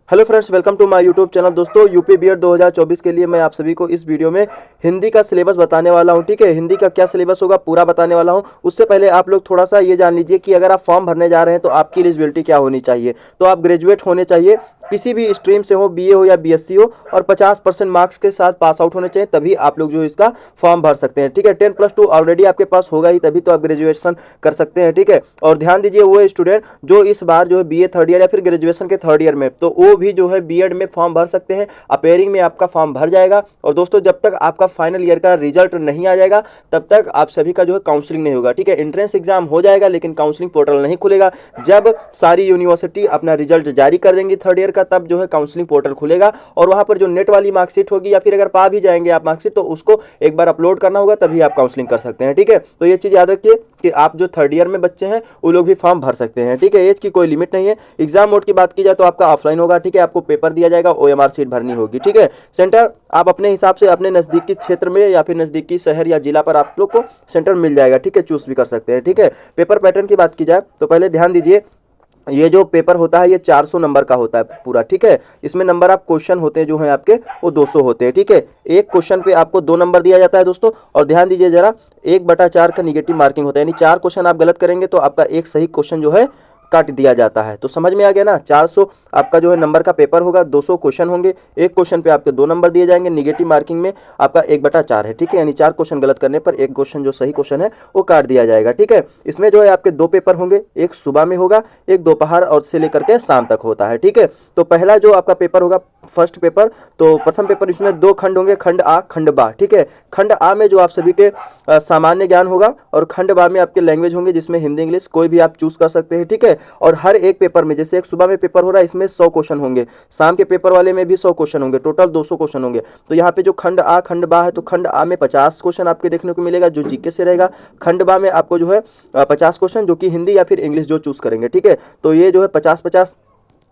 Hello friends, welcome to my YouTube channel. दोस्तों, UP BEd 2024 के लिए मैं आप सभी को इस वीडियो में हिंदी का सिलेबस बताने वाला हूं। ठीक है, हिंदी का क्या सिलेबस होगा पूरा बताने वाला हूं। उससे पहले आप लोग थोड़ा सा ये जान लीजिए कि अगर आप फॉर्म भरने जा रहे हैं तो आपकी एलिजिबिलिटी क्या होनी चाहिए। तो आप ग्रेजुएट होने चाहिए, किसी भी स्ट्रीम से हो, बीए हो या बीएससी हो, और 50% मार्क्स के साथ पास आउट होने चाहिए, तभी आप लोग जो इसका फॉर्म भर सकते हैं। ठीक है, 10+2 ऑलरेडी आपके पास होगा ही, तभी तो आप ग्रेजुएशन कर सकते हैं। ठीक है, और ध्यान दीजिए वो स्टूडेंट जो इस बार जो है बीए थर्ड ईयर या फिर ग्रेजुएशन के थर्ड ईयर में, तो वो भी जो है बीएड में फॉर्म भर सकते हैं। अपेयरिंग में आपका फॉर्म भर जाएगा। और दोस्तों, जब तक आपका फाइनल ईयर का रिजल्ट नहीं आ जाएगा तब तक आप सभी का जो है काउंसलिंग नहीं होगा। ठीक है, एंट्रेंस एग्जाम हो जाएगा लेकिन काउंसलिंग पोर्टल नहीं खुलेगा। जब सारी यूनिवर्सिटी अपना रिजल्ट जारी कर देंगी थर्ड ईयर का, तब जो है काउंसलिंग पोर्टल खुलेगा और वहां पर जो नेट वाली मार्कशीट होगी या फिर अगर पा भी जाएंगे आप मार्कशीट, तो उसको एक बार अपलोड करना होगा, तभी आप काउंसलिंग कर सकते हैं। ठीक है, तो ये चीज याद रखिए कि आप जो थर्ड ईयर में बच्चे हैं वो लोग भी फॉर्म भर सकते हैं। ठीक है, एज की कोई लिमिट नहीं है। एग्जाम मोड की बात की जाए तो आपका ऑफलाइन होगा। ठीक है, आपको पेपर दिया जाएगा, ओएमआर सीट भरनी होगी। ठीक है, सेंटर आप अपने हिसाब से अपने नजदीकी क्षेत्र में या फिर नजदीकी शहर या जिला पर आप लोग को सेंटर मिल जाएगा। ठीक है, चूज भी कर सकते हैं। ठीक है, पेपर पैटर्न की बात की जाए तो पहले ध्यान दीजिए, ये जो पेपर होता है ये 400 नंबर का होता है पूरा। ठीक है, इसमें नंबर आप क्वेश्चन होते हैं जो है आपके वो 200 होते हैं। ठीक है, एक क्वेश्चन पे आपको 2 नंबर दिया जाता है दोस्तों। और ध्यान दीजिए जरा, 1/4 का निगेटिव मार्किंग होता है, यानी 4 क्वेश्चन आप गलत करेंगे तो आपका एक सही क्वेश्चन जो है काट दिया जाता है। तो समझ में आ गया ना, 400 आपका जो है नंबर का पेपर होगा, 200 क्वेश्चन होंगे, एक क्वेश्चन पे आपके 2 नंबर दिए जाएंगे, निगेटिव मार्किंग में आपका 1/4 है। ठीक है, यानी 4 क्वेश्चन गलत करने पर एक क्वेश्चन जो सही क्वेश्चन है वो काट दिया जाएगा। ठीक है, इसमें जो है आपके 2 पेपर होंगे, एक सुबह में होगा, एक दोपहर और से लेकर के शाम तक होता है। ठीक है, तो पहला जो आपका पेपर होगा फर्स्ट पेपर, तो प्रथम पेपर इसमें 2 खंड होंगे, खंड आ खंड बा। ठीक है, खंड आ में जो आप सभी के सामान्य ज्ञान होगा और खंड बा में आपके लैंग्वेज होंगे, जिसमें हिंदी इंग्लिश कोई भी आप चूज कर सकते हैं। ठीक है, और हर एक पेपर में, जैसे एक सुबह में पेपर हो रहा है इसमें 100 क्वेश्चन होंगे, शाम के पेपर वाले में भी 100 क्वेश्चन होंगे, टोटल 200 क्वेश्चन होंगे। तो यहाँ पे जो खंड आ खंड बा है, तो खंड आ में 50 क्वेश्चन आपके देखने को मिलेगा जो जीके से रहेगा। खंड बा में आपको जो है 50 क्वेश्चन जो कि हिंदी या फिर इंग्लिश जो चूज करेंगे। ठीक है, तो ये जो है 50-50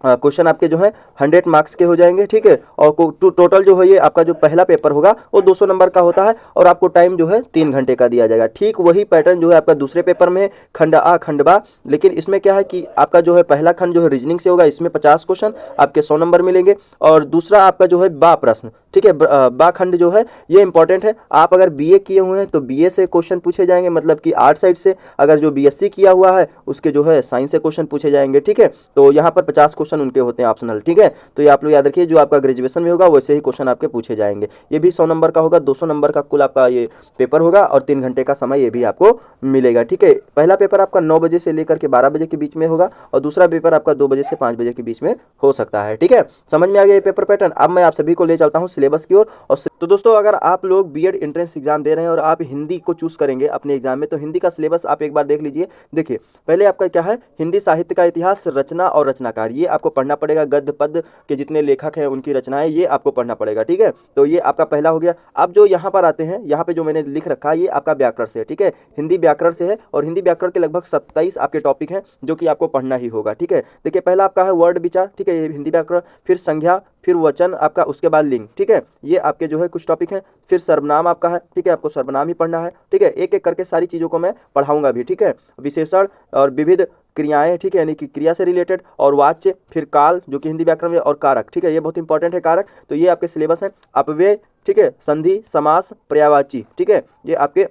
क्वेश्चन आपके जो है 100 मार्क्स के हो जाएंगे। ठीक है, और टोटल जो है ये आपका जो पहला पेपर होगा वो 200 नंबर का होता है और आपको टाइम जो है 3 घंटे का दिया जाएगा। ठीक वही पैटर्न जो है आपका दूसरे पेपर में है, खंड आ खंड बा, लेकिन इसमें क्या है कि आपका जो है पहला खंड जो है रीजनिंग से होगा, इसमें 50 क्वेश्चन आपके 100 नंबर मिलेंगे। और दूसरा आपका जो है बा प्रश्न, ठीक है, बा खंड जो है ये इंपॉर्टेंट है। आप अगर बीए किए हुए हैं तो बीए से क्वेश्चन पूछे जाएंगे, मतलब कि आर्ट साइड से। अगर जो बीएससी किया हुआ है उसके जो है साइंस से क्वेश्चन पूछे जाएंगे। ठीक है, तो यहाँ पर 50 क्वेश्चन उनके होते हैं ऑप्शनल। ठीक है, तो ये आप लोग याद रखिए, जो आपका ग्रेजुएशन में होगा वैसे ही क्वेश्चन आपके पूछे जाएंगे। ये भी 100 नंबर का होगा, 200 नंबर का कुल आपका ये पेपर होगा और 3 घंटे का समय ये भी आपको मिलेगा। ठीक है, पहला पेपर आपका 9 बजे से लेकर के 12 बजे के बीच में होगा और दूसरा पेपर आपका 2 बजे से 5 बजे के बीच में हो सकता है। ठीक है, समझ में आ गया ये पेपर पैटर्न। अब मैं आप सभी को ले चलता हूँ सिलेबस की ओर। और तो दोस्तों, अगर आप लोग बीएड एंट्रेंस एग्जाम दे रहे हैं और आप हिंदी को चूज करेंगे अपने एग्जाम में, तो हिंदी का सिलेबस आप एक बार देख लीजिए। देखिए, पहले आपका क्या है, हिंदी साहित्य का इतिहास, रचना और रचनाकार, ये आपको पढ़ना पड़ेगा। गद्य पद के जितने लेखक हैं उनकी रचनाएं, ये आपको पढ़ना पड़ेगा। ठीक है, तो ये आपका पहला हो गया। अब जो यहाँ पर आते हैं, यहाँ पे जो मैंने लिख रखा है ये आपका व्याकरण से है। ठीक है, हिंदी व्याकरण से है और हिंदी व्याकरण के लगभग 27 आपके टॉपिक हैं जो कि आपको पढ़ना ही होगा। ठीक है, देखिए पहला आपका है वर्ड विचार। ठीक है, ये हिंदी व्याकरण, फिर संज्ञा, फिर वचन आपका, उसके बाद लिंग। ठीक है, ये आपके जो है कुछ टॉपिक हैं। फिर सर्वनाम आपका है। ठीक है, आपको सर्वनाम ही पढ़ना है। ठीक है, एक एक करके सारी चीज़ों को मैं पढ़ाऊंगा भी। ठीक है, विशेषण और विविध क्रियाएं, ठीक है, यानी कि क्रिया से रिलेटेड, और वाच्य, फिर काल जो कि हिंदी व्याकरण में, और कारक। ठीक है, ये बहुत इंपॉर्टेंट है कारक। तो ये आपके सिलेबस है। अपव्यय, ठीक है, संधि, समास, पर्यायवाची। ठीक है, ये आपके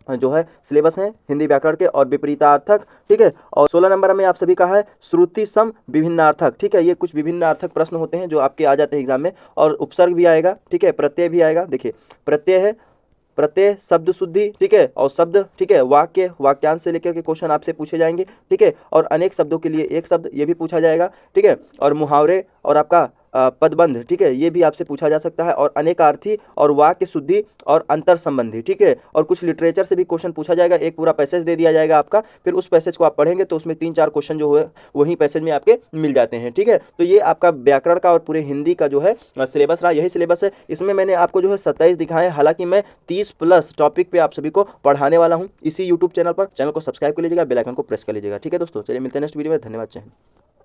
जो है सिलेबस हैं हिंदी व्याकरण के। और विपरीतार्थक, ठीक है, और 16 नंबर में आप सभी का है श्रुति सम विभिन्नार्थक। ठीक है, ये कुछ विभिन्नार्थक प्रश्न होते हैं जो आपके आ जाते हैं एग्जाम में। और उपसर्ग भी आएगा। ठीक है, प्रत्यय भी आएगा। देखिए, प्रत्यय है, प्रत्यय, शब्द शुद्धि, ठीक है, और शब्द, ठीक है, वाक्य, वाक्यांश से लेकर के क्वेश्चन आपसे पूछे जाएंगे। ठीक है, और अनेक शब्दों के लिए एक शब्द, ये भी पूछा जाएगा। ठीक है, और मुहावरे और आपका पदबंध, ठीक है, ये भी आपसे पूछा जा सकता है। और अनेकार्थी और वाक्य शुद्धि और अंतर संबंधी। ठीक है, और कुछ लिटरेचर से भी क्वेश्चन पूछा जाएगा। एक पूरा पैसेज दे दिया जाएगा आपका, फिर उस पैसेज को आप पढ़ेंगे तो उसमें 3-4 क्वेश्चन जो है वही पैसेज में आपके मिल जाते हैं। ठीक है, तो ये आपका व्याकरण का और पूरे हिंदी का जो है सिलेबस रहा, यही सिलेबस है। इसमें मैंने आपको जो है 27 दिखाए, हालांकि मैं 30+ टॉपिक पे आप सभी को पढ़ाने वाला हूँ इसी यूट्यूब चैनल पर। चैनल को सब्सक्राइब कर लीजिएगा, बेल आइकन को प्रेस कर लीजिएगा। ठीक है दोस्तों, चलिए मिलते हैं नेक्स्ट वीडियो में। धन्यवाद, जय हिंद।